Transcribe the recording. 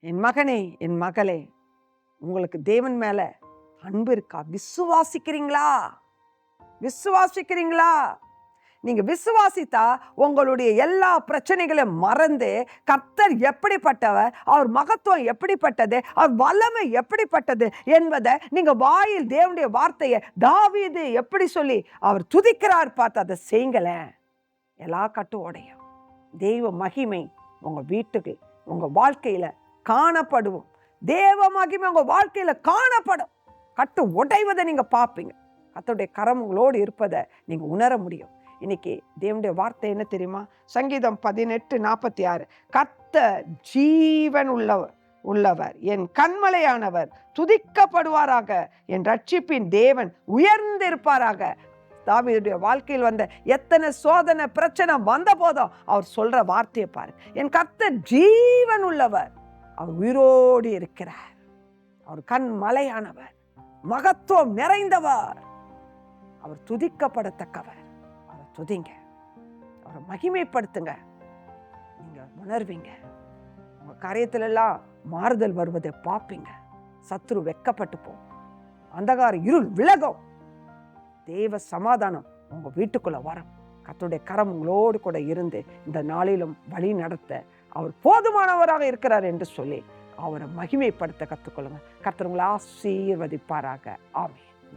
என் மகனே, என் மகளே, உங்களுக்கு தேவன் மேல அன்பு இருக்கா? விசுவாசிக்கிறீங்களா? விசுவாசிக்கிறீங்களா? நீங்க விசுவாசித்தா உங்களுடைய எல்லா பிரச்சனைகளையும் மறந்து, கர்த்தர் எப்படிப்பட்டவர், அவர் மகத்துவம் எப்படிப்பட்டது, அவர் வல்லமை எப்படிப்பட்டது என்பதை நீங்க வாயில் தேவனுடைய வார்த்தையை தாவீது எப்படி சொல்லி அவர் துதிக்கிறார் பார்த்து அதை செய்யுங்களேன். எல்லா கட்டும் உடையும். தெய்வ மகிமை உங்க வீட்டுக்கு, உங்க வாழ்க்கையில காணப்படும். தேவ மகிமை உங்க வாழ்க்கையில காணப்படும். கட்டு உடைவதை நீங்க பார்ப்பீங்க. கர்த்தருடைய கரம் உங்களோடு இருப்பதை நீங்க உணர முடியும். இன்னைக்கு தேவனுடைய வார்த்தை என்ன தெரியுமா? சங்கீதம் 18:46, கர்த்தர் ஜீவன் உள்ளவர், என் கண்மலையானவர் துதிக்கப்படுவாராக, என் ரட்சிப்பின் தேவன் உயர்ந்திருப்பாராக. தாவீதுடைய வாழ்க்கையில் வந்த எத்தனை சோதனை பிரச்சனை வந்த போதும் அவர் சொல்ற வார்த்தையை பாரு, என் கர்த்தர் ஜீவன் உள்ளவர், அவர் உயிரோடு இருக்கிறார், அவர் கண்மலையானவர், மகத்துவம் நிறைந்தவர், அவர் துதிக்கப்படத்தக்கவர். அவரை துதிங்க, அவரை மகிமைப்படுத்துங்க. நீங்க உணர்வீங்க, உங்க காரியத்துல எல்லாம் மாறுதல் வருவதை பார்ப்பீங்க. சத்துரு வெக்கப்பட்டு போ, அந்தகார இருள் விலகும், தேவ சமாதானம் உங்க வீட்டுக்குள்ள வரும். கர்த்தருடைய கரம் உங்களோடு கூட இருந்து இந்த நாளிலும் வழி நடத்த அவர் போதுமானவராக இருக்கிறார் என்று சொல்லி அவரை மகிமைப்படுத்த கற்றுக்கொள்ளுங்க. கர்த்தர் உங்களை ஆசீர்வதிப்பாராக. ஆமென்.